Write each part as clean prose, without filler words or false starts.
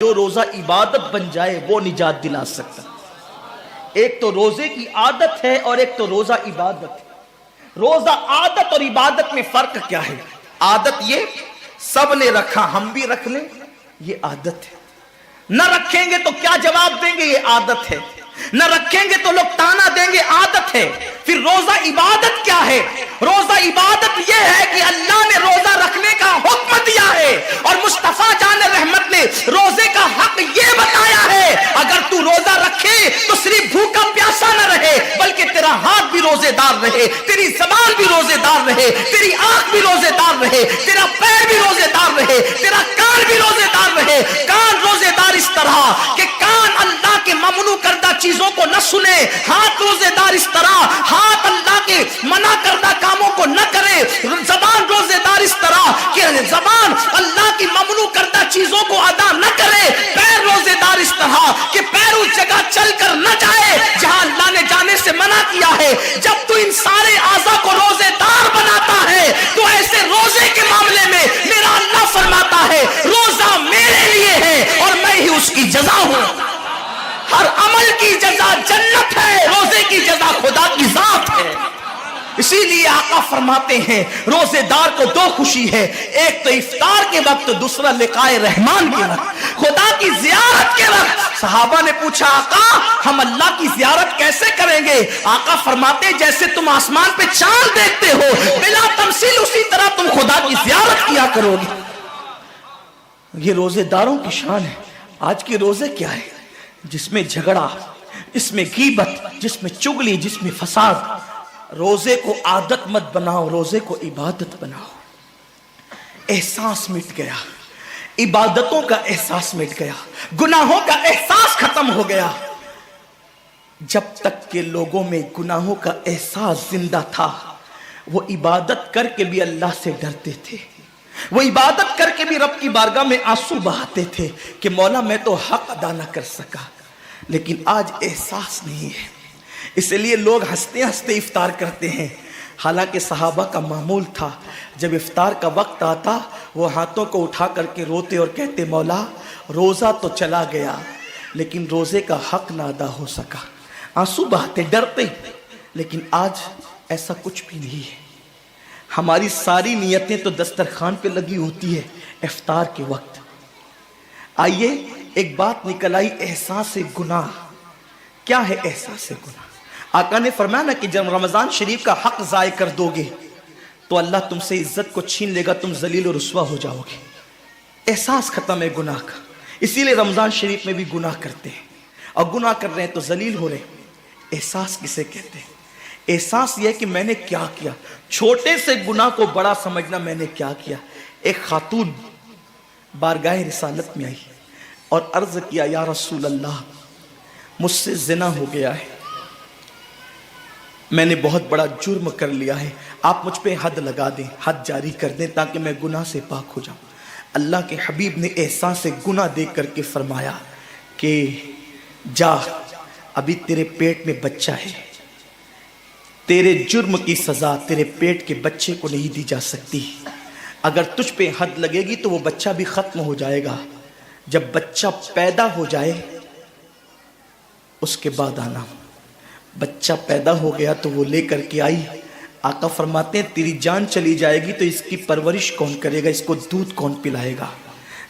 جو روزہ عبادت بن جائے وہ نجات دلا سکتا۔ ایک تو روزے کی عادت ہے اور ایک تو روزہ عبادت ہے۔ روزہ عادت اور عبادت میں فرق کیا ہے؟ عادت یہ سب نے رکھا ہم بھی رکھ لیں، یہ عادت ہے۔ نہ رکھیں گے تو کیا جواب دیں گے، یہ عادت ہے۔ نہ رکھیں گے تو لوگ تانا دیں گے، عادت ہے۔ پھر روزہ عبادت کیا ہے؟ روزہ عبادت یہ ہے کہ اللہ نے روزہ رکھنے کا حکم دیا ہے اور مصطفیٰ جان رحمت نے روزے کا حق یہ بتایا ہے، اگر تو روزہ رکھے تو صرف بھوکا پیاسا نہ رہے بلکہ تیرا ہاتھ بھی روزے دار رہے، تیری زبان بھی روزے دار رہے، تیری آنکھ بھی روزے دار رہے، تیرا پیر بھی روزے دار رہے، تیرا کان بھی روزے دار رہے۔ کان روزے دار اس طرح کہ کان اللہ کے ممنوع کردہ چیزوں کو نہ سنے، ہاتھ روزے دار اس طرح ہاتھ اللہ کے منع کردہ کاموں کو نہ کرے، زبان روزے دار اس طرح کہ زبان اللہ کی ممنوع کردہ چیزوں کو ادا نہ کرے، پیر روزے دار اس طرح کہ پیر اس جگہ چل کر نہ جائے جہاں اللہ نے جانے سے منع کیا ہے۔ جب تو ان سارے اعضاء کو روزے دار بناتا ہے تو ایسے روزے کے معاملے میں میرا اللہ فرماتا ہے روزہ میرے لیے ہے اور میں ہی اس کی جزا ہوں۔ ہر عمل کی جزا جنت ہے، روزے کی جزا خدا کی ذات ہے۔ اسی لیے آقا فرماتے ہیں روزے دار کو دو خوشی ہے، ایک تو افطار کے وقت، دوسرا لقائے رحمان کے وقت، خدا کی زیارت کے وقت۔ صحابہ نے پوچھا آقا ہم اللہ کی زیارت کیسے کریں گے؟ آقا فرماتے ہیں جیسے تم آسمان پہ چاند دیکھتے ہو بلا تمثیل اسی طرح تم خدا کی زیارت کیا کرو گے۔ یہ روزے داروں کی شان ہے۔ آج کے روزے کیا ہے؟ جس میں جھگڑا، جس میں غیبت، جس میں چگلی، جس میں فساد۔ روزے کو عادت مت بناؤ، روزے کو عبادت بناؤ۔ احساس مٹ گیا، عبادتوں کا احساس مٹ گیا، گناہوں کا احساس ختم ہو گیا۔ جب تک کہ لوگوں میں گناہوں کا احساس زندہ تھا وہ عبادت کر کے بھی اللہ سے ڈرتے تھے، وہ عبادت کر کے بھی رب کی بارگاہ میں آنسو بہاتے تھے کہ مولا میں تو حق ادا نہ کر سکا۔ لیکن آج احساس نہیں ہے، اس لیے لوگ ہنستے ہنستے افطار کرتے ہیں۔ حالانکہ صحابہ کا معمول تھا جب افطار کا وقت آتا وہ ہاتھوں کو اٹھا کر کے روتے اور کہتے مولا روزہ تو چلا گیا لیکن روزے کا حق نہ ادا ہو سکا، آنسو بہاتے ڈرتے۔ لیکن آج ایسا کچھ بھی نہیں ہے۔ ہماری ساری نیتیں تو دسترخوان پہ لگی ہوتی ہے افطار کے وقت۔ آئیے ایک بات نکل آئی، احساس گناہ۔ کیا ہے احساس گناہ؟ آقا نے فرمایا نا کہ جب رمضان شریف کا حق ضائع کر دو گے تو اللہ تم سے عزت کو چھین لے گا، تم ذلیل و رسوا ہو جاؤ گے۔ احساس ختم ہے گناہ کا، اسی لیے رمضان شریف میں بھی گناہ کرتے ہیں، اور گناہ کر رہے ہیں تو ذلیل ہو رہے ہیں۔ احساس کسے کہتے ہیں؟ احساس یہ کہ میں نے کیا کیا، چھوٹے سے گناہ کو بڑا سمجھنا میں نے کیا کیا۔ ایک خاتون بارگاہ رسالت میں آئی اور عرض کیا یا رسول اللہ مجھ سے زنا ہو گیا ہے، میں نے بہت بڑا جرم کر لیا ہے، آپ مجھ پہ حد لگا دیں، حد جاری کر دیں تاکہ میں گناہ سے پاک ہو جاؤں۔ اللہ کے حبیب نے احساس گناہ دیکھ کر کے فرمایا کہ جا ابھی تیرے پیٹ میں بچہ ہے، تیرے جرم کی سزا تیرے پیٹ کے بچے کو نہیں دی جا سکتی، اگر تجھ پہ حد لگے گی تو وہ بچہ بھی ختم ہو جائے گا، جب بچہ پیدا ہو جائے اس کے بعد آنا۔ بچہ پیدا ہو گیا تو وہ لے کر کے آئی۔ آقا فرماتے ہیں تیری جان چلی جائے گی تو اس کی پرورش کون کرے گا، اس کو دودھ کون پلائے گا؟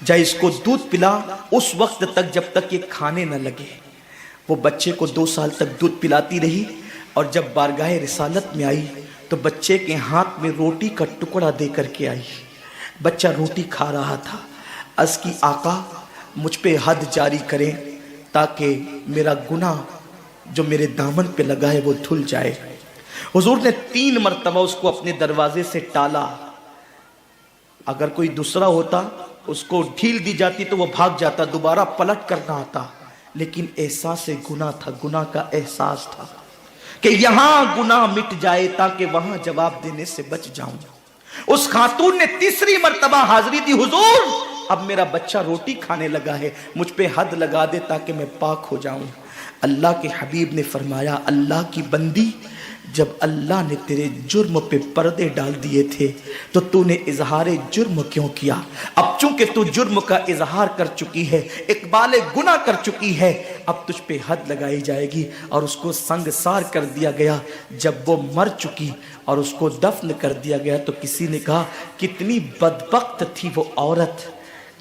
جا اس کو دودھ پلا اس وقت تک جب تک یہ کھانے نہ لگے۔ وہ بچے کو 2 سال تک دودھ پلاتی رہی، اور جب بارگاہ رسالت میں آئی تو بچے کے ہاتھ میں روٹی کا ٹکڑا دے کر کے آئی۔ بچہ روٹی کھا رہا تھا، عرض کی آقا مجھ پہ حد جاری کریں تاکہ میرا گناہ جو میرے دامن پہ لگا ہے وہ دھل جائے۔ حضور نے 3 مرتبہ اس کو اپنے دروازے سے ٹالا، اگر کوئی دوسرا ہوتا اس کو ڈھیل دی جاتی تو وہ بھاگ جاتا، دوبارہ پلٹ کرنا آتا، لیکن احساس گناہ تھا، گناہ کا احساس تھا کہ یہاں گناہ مٹ جائے تاکہ وہاں جواب دینے سے بچ جاؤں۔ اس خاتون نے 3 مرتبہ حاضری دی، حضور اب میرا بچہ روٹی کھانے لگا ہے، مجھ پہ حد لگا دے تاکہ میں پاک ہو جاؤں۔ اللہ کے حبیب نے فرمایا اللہ کی بندی جب اللہ نے تیرے جرم پہ پردے ڈال دیے تھے تو تو نے اظہار جرم کیوں کیا؟ اب چونکہ تو جرم کا اظہار کر چکی ہے، اقبال گناہ کر چکی ہے، اب تجھ پہ حد لگائی جائے گی اور اس کو سنگسار کر دیا گیا۔ جب وہ مر چکی اور اس کو دفن کر دیا گیا تو کسی نے کہا کتنی بدبخت تھی وہ عورت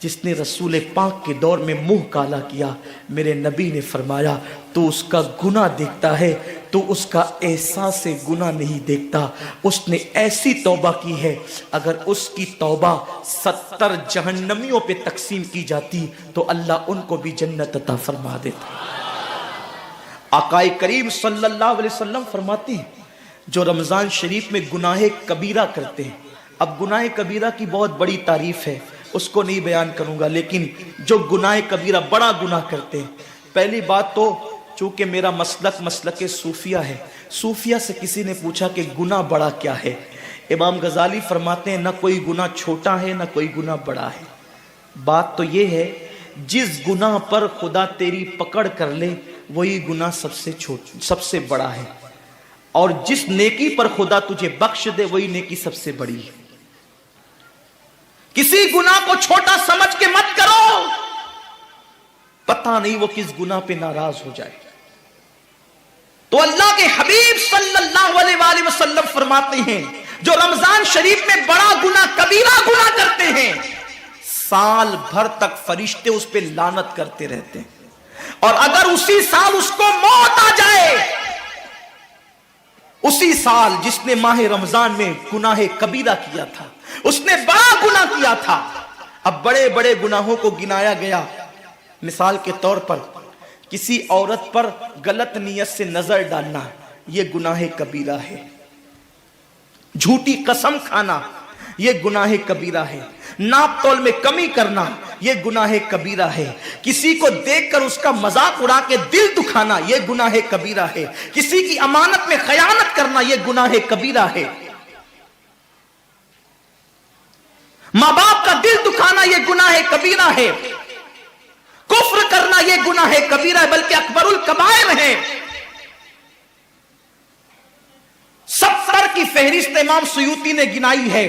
جس نے رسول پاک کے دور میں منہ کالا کیا۔ میرے نبی نے فرمایا تو اس کا گناہ دیکھتا ہے، تو اس کا احساس گناہ نہیں دیکھتا۔ اس نے ایسی توبہ کی ہے، اگر اس کی توبہ 70 جہنمیوں پہ تقسیم کی جاتی تو اللہ ان کو بھی جنت عطا فرما دیتا۔ آقا کریم صلی اللہ علیہ وسلم فرماتے ہیں جو رمضان شریف میں گناہ کبیرہ کرتے ہیں، اب گناہ کبیرہ کی بہت بڑی تعریف ہے، اس کو نہیں بیان کروں گا، لیکن جو گناہ کبیرہ بڑا گناہ کرتے ہیں، پہلی بات تو چونکہ میرا مسلک صوفیہ ہے، صوفیہ سے کسی نے پوچھا کہ گناہ بڑا کیا ہے؟ امام غزالی فرماتے ہیں نہ کوئی گناہ چھوٹا ہے نہ کوئی گناہ بڑا ہے، بات تو یہ ہے جس گناہ پر خدا تیری پکڑ کر لے وہی گناہ سب سے بڑا ہے، اور جس نیکی پر خدا تجھے بخش دے وہی نیکی سب سے بڑی ہے۔ کسی گناہ کو چھوٹا سمجھ کے مت کرو، پتہ نہیں وہ کس گناہ پہ ناراض ہو جائے۔ تو اللہ کے حبیب صلی اللہ علیہ وآلہ وسلم فرماتے ہیں جو رمضان شریف میں بڑا گناہ کبیرہ گناہ کرتے ہیں، سال بھر تک فرشتے اس پہ لعنت کرتے رہتے ہیں، اور اگر اسی سال اس کو موت آ جائے، اسی سال جس نے ماہ رمضان میں گناہ کبیرہ کیا تھا، اس نے بڑا گناہ کیا تھا، اب بڑے بڑے گناہوں کو گنایا گیا۔ مثال کے طور پر کسی عورت پر غلط نیت سے نظر ڈالنا یہ گناہ کبیرہ ہے، جھوٹی قسم کھانا یہ گناہ کبیرہ ہے، ناپ تول میں کمی کرنا یہ گناہ کبیرہ ہے، کسی کو دیکھ کر اس کا مذاق اڑا کے دل دکھانا یہ گناہ کبیرہ ہے، کسی کی امانت میں خیانت کرنا یہ گناہ کبیرہ ہے، ماں باپ کا دل دکھانا یہ گناہ کبیرہ ہے، کفر کرنا یہ گناہ کبیرہ ہے، بلکہ اکبر الکبائر ہے۔ 70 کی فہرست امام سیوطی نے گنائی ہے،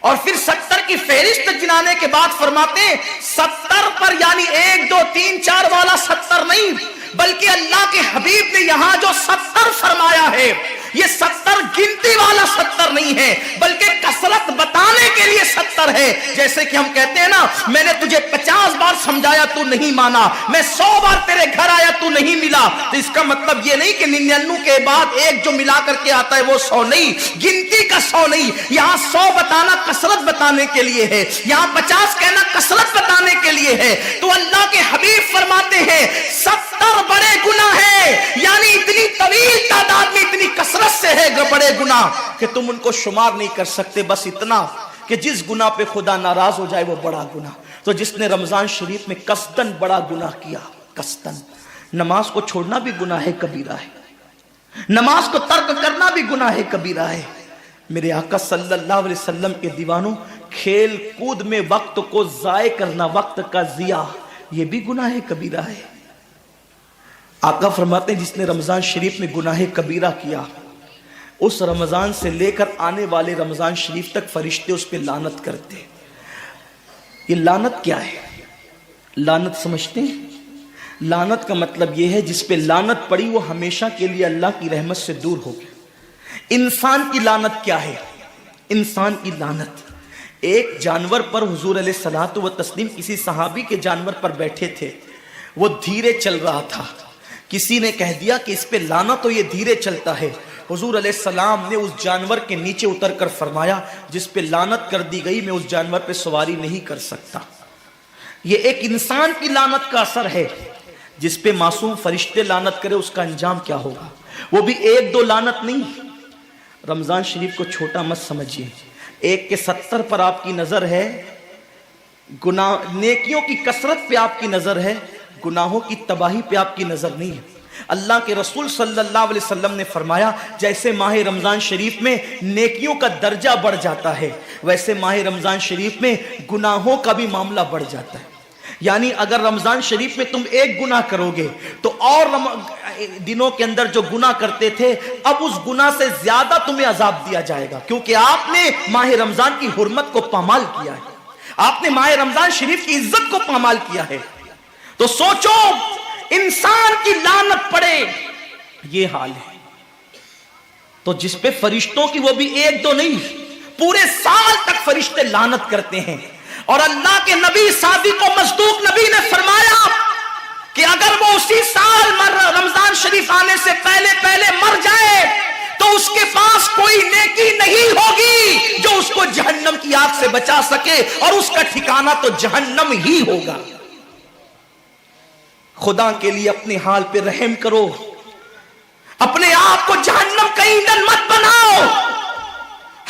اور پھر 70 کی فہرست گنانے کے بعد فرماتے ہیں 70 پر یعنی 1 2 3 4 والا 70 نہیں، بلکہ اللہ کے حبیب نے یہاں جو 70 فرمایا ہے یہ 70 گنتی والا 70 نہیں ہے، بلکہ کثرت بتانے کے لیے 70 ہے۔ جیسے کہ ہم کہتے ہیں نا میں نے تجھے 50 بار سمجھایا تو نہیں مانا، میں 100 بار تیرے گھر آیا تو نہیں ملا، تو اس کا مطلب یہ نہیں کہ 99 کے بعد ایک جو ملا کر کے آتا ہے وہ 100 نہیں، گنتی کا 100 نہیں، یہاں 100 بتانا کثرت بتانے کے لیے ہے، یہاں 50 کہنا کثرت بتانے کے لیے ہے۔ تو اللہ کے حبیب فرماتے ہیں 70 بڑے گناہ ہیں، یعنی اتنی طویل تعداد میں اتنی کثرت سے ہے بڑے گناہ کہ تم ان کو شمار نہیں کر سکتے، بس اتنا کہ جس گناہ پہ خدا ناراض ہو جائے وہ بڑا گناہ۔ تو جس نے رمضان شریف میں قصدن بڑا گناہ کیا، قصدن، نماز کو چھوڑنا بھی گناہ کبیرہ ہے، نماز کو ترک کرنا بھی گناہ کبیرہ ہے۔ میرے آقا صلی اللہ علیہ وسلم کے دیوانوں، کھیل کود میں وقت کو ضائع کرنا، وقت کا ضیاع، یہ بھی گناہ کبیرہ ہے۔ آقا فرماتے ہیں جس نے رمضان شریف میں گناہ کبیرہ کیا، اس رمضان سے لے کر آنے والے رمضان شریف تک فرشتے اس پہ لعنت کرتے۔ یہ لعنت کیا ہے؟ لعنت سمجھتے ہیں؟ لعنت کا مطلب یہ ہے جس پہ لعنت پڑی وہ ہمیشہ کے لیے اللہ کی رحمت سے دور ہو گیا۔ انسان کی لعنت کیا ہے؟ انسان کی لعنت، ایک جانور پر حضور علیہ الصلوۃ والتسلیم کسی صحابی کے جانور پر بیٹھے تھے، وہ دھیرے چل رہا تھا، کسی نے کہہ دیا کہ اس پہ لعنت ہو، یہ دھیرے چلتا ہے۔ حضور علیہ السلام نے اس جانور کے نیچے اتر کر فرمایا جس پہ لعنت کر دی گئی میں اس جانور پہ سواری نہیں کر سکتا۔ یہ ایک انسان کی لعنت کا اثر ہے، جس پہ معصوم فرشتے لعنت کرے اس کا انجام کیا ہوگا، وہ بھی 1 2 لعنت نہیں۔ رمضان شریف کو چھوٹا مت سمجھیے، 1 کے 70 پر آپ کی نظر ہے، گناہ نیکیوں کی کثرت پہ آپ کی نظر ہے، گناہوں کی تباہی پہ آپ کی نظر نہیں ہے۔ اللہ کے رسول صلی اللہ علیہ وسلم نے فرمایا جیسے ماہ رمضان شریف میں نیکیوں کا درجہ بڑھ جاتا ہے، ویسے ماہ رمضان شریف میں گناہوں کا بھی معاملہ بڑھ جاتا ہے۔ یعنی اگر رمضان شریف میں تم ایک گناہ کرو گے تو اور دنوں کے اندر جو گناہ کرتے تھے اب اس گناہ سے زیادہ تمہیں عذاب دیا جائے گا، کیونکہ آپ نے ماہ رمضان کی حرمت کو پامال کیا ہے، آپ نے ماہ رمضان شریف کی عزت کو پامال کیا ہے۔ تو سوچو انسان کی لعنت پڑے، یہ حال ہے تو جس پہ فرشتوں کی وہ بھی ایک دو نہیں پورے سال تک فرشتے لعنت کرتے ہیں۔ اور اللہ کے نبی صادق و مصدوق نبی نے فرمایا کہ اگر وہ اسی سال رمضان شریف آنے سے پہلے مر جائے تو اس کے پاس کوئی نیکی نہیں ہوگی جو اس کو جہنم کی آگ سے بچا سکے، اور اس کا ٹھکانہ تو جہنم ہی ہوگا۔ خدا کے لیے اپنے حال پہ رحم کرو، اپنے آپ کو جہنم کا ایندھن مت بناؤ۔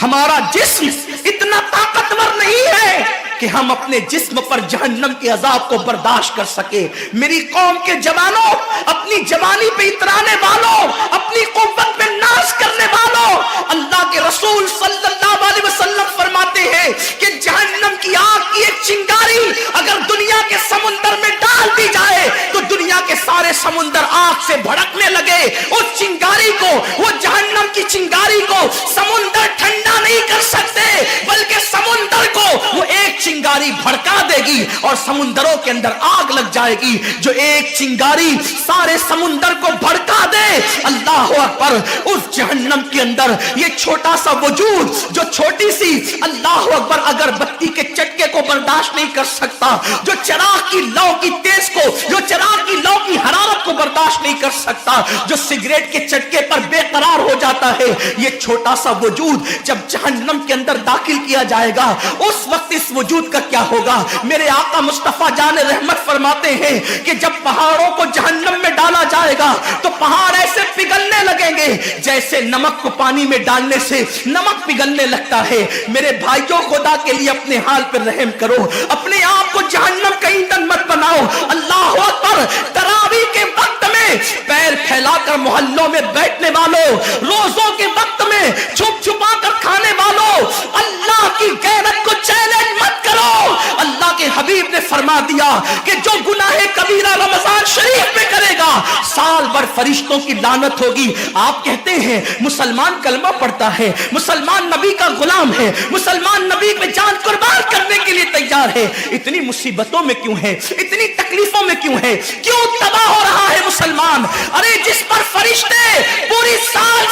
ہمارا جسم اتنا طاقتور نہیں ہے کہ ہم اپنے جسم پر جہنم کے عذاب کو برداشت کر سکے۔ میری قوم کے جوانوں، اپنی جوانی پہ اترانے والوں، اپنی قوت پہ ناز کرنے والوں، اللہ کے رسول صلی اللہ علیہ وسلم فرماتے ہیں کہ جہنم کی آگ کی ایک چنگاری اگر دنیا کے سمندر میں ڈال دی جائے تو دنیا کے سارے سمندر آگ سے بھڑکنے لگے۔ اس چنگاری کو، وہ جہنم کی چنگاری کو سمندر ٹھنڈا نہیں کر سکتے، بلکہ سمندر کو وہ ایک چنگاری بھڑکا دے گی اور سمندروں کے اندر آگ لگ جائے گی۔ جو ایک چنگاری سارے سمندر کو بھڑکا دے، اللہ اکبر، اس جہنم کے اندر یہ چھوٹا سا وجود جو چھوٹی سی، اللہ اکبر، اگر بتی کے چٹکے کو برداشت نہیں کر سکتا، جو چراغ کی لو کی تیز کو، جو چراغ کی لو کی حرارت کو برداشت نہیں کر سکتا، جو سگریٹ کے چٹکے پر بے قرار ہو جاتا ہے، یہ چھوٹا سا وجود جب جہنم کے اندر داخل کیا جائے گا اس وقت اس وجود کا کیا ہوگا؟ میرے آقا مصطفیٰ جان رحمت فرماتے ہیں کہ جب پہاڑوں کو جہنم میں ڈالا جائے گا تو پہاڑ ایسے پگھلنے لگیں گے جیسے نمک کو پانی میں ڈالنے سے نمک پگھلنے لگتا ہے۔ میرے بھائیوں، خدا کے لیے اپنے حال پر رحم کرو، اپنے آپ کو جہنم کا ایندھن مت بناؤ۔ اللہ اکبر، تراویح کے وقت میں پیر پھیلا کر محلوں میں بیٹھنے والوں، روزوں کے وقت میں چھپ چھپا کر کھانے والوں، اللہ کی غیرت کو چیلنج مت کرو۔ اللہ کے حبیب نے فرما دیا کہ جو گناہ کبیرہ رمضان شریف میں کرے گا سال بھر فرشتوں کی لعنت ہوگی۔ آپ کہتے ہیں مسلمان کلمہ پڑھتا ہے، مسلمان نبی کا غلام ہے، مسلمان نبی پہ جان قربان کرنے کے لیے تیار ہے، اتنی مصیبتوں میں کیوں ہے، اتنی تکلیفوں میں کیوں ہے، کیوں تباہ ہو رہا ہے مسلمان؟ ارے جس پر فرشتے پوری سال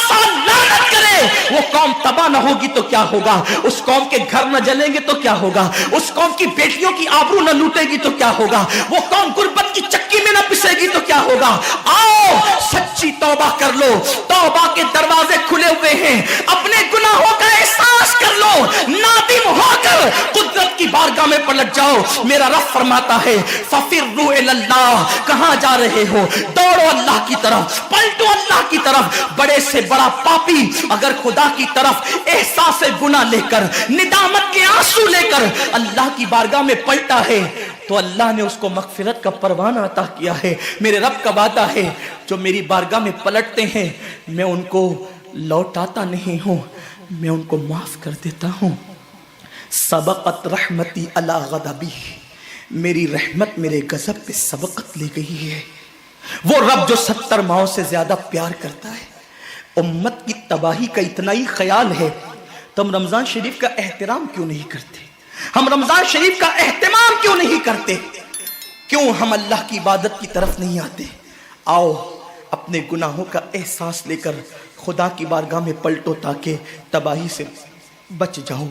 لعنت کرے وہ قوم تباہ نہ ہوگی تو کیا ہوگا؟ اس قوم کے گھر نہ جلیں گے تو کیا ہوگا؟ اس قوم کی بیٹیوں کی آبرو نہ لوٹے گی تو کیا ہوگا؟ وہ قوم غربت کی چکی میں نہ پسے گی تو کیا ہوگا؟ آؤ سچی توبہ کر لو، توبہ کے دروازے کھلے ہوئے ہیں، اپنے گناہوں کا احساس کر لو، نادم ہو کر قدرت کی بارگاہ میں پلٹ جاؤ۔ میرا رب فرماتا ہے فَفِرُّوا إِلَى اللَّهِ، کہاں جا رہے ہو؟ دوڑو اللہ کی طرف، پلٹو اللہ کی طرف۔ بڑے سے بڑا پاپی اگر خدا کی طرف احساس گناہ لے کر، ندامت کے آنسو لے کر اللہ کی بارگاہ میں پلٹا ہے تو اللہ نے اس کو مغفرت کا پروانہ عطا کیا ہے۔ میرے رب کا وعدہ ہے جو میری بارگاہ میں پلٹتے ہیں میں ان کو لوٹاتا نہیں ہوں، میں ان کو معاف کر دیتا ہوں۔ سبقت رحمتی علی غضبی، میری رحمت میرے غضب پہ سبقت لے گئی ہے۔ وہ رب جو 70 ماؤں سے زیادہ پیار کرتا ہے، امت کی تباہی کا اتنا ہی خیال ہے تو ہم رمضان شریف کا احترام کیوں نہیں کرتے؟ ہم رمضان شریف کا اہتمام کیوں نہیں کرتے؟ کیوں ہم اللہ کی عبادت کی طرف نہیں آتے؟ آؤ اپنے گناہوں کا احساس لے کر خدا کی بارگاہ میں پلٹو تاکہ تباہی سے بچ جاؤ۔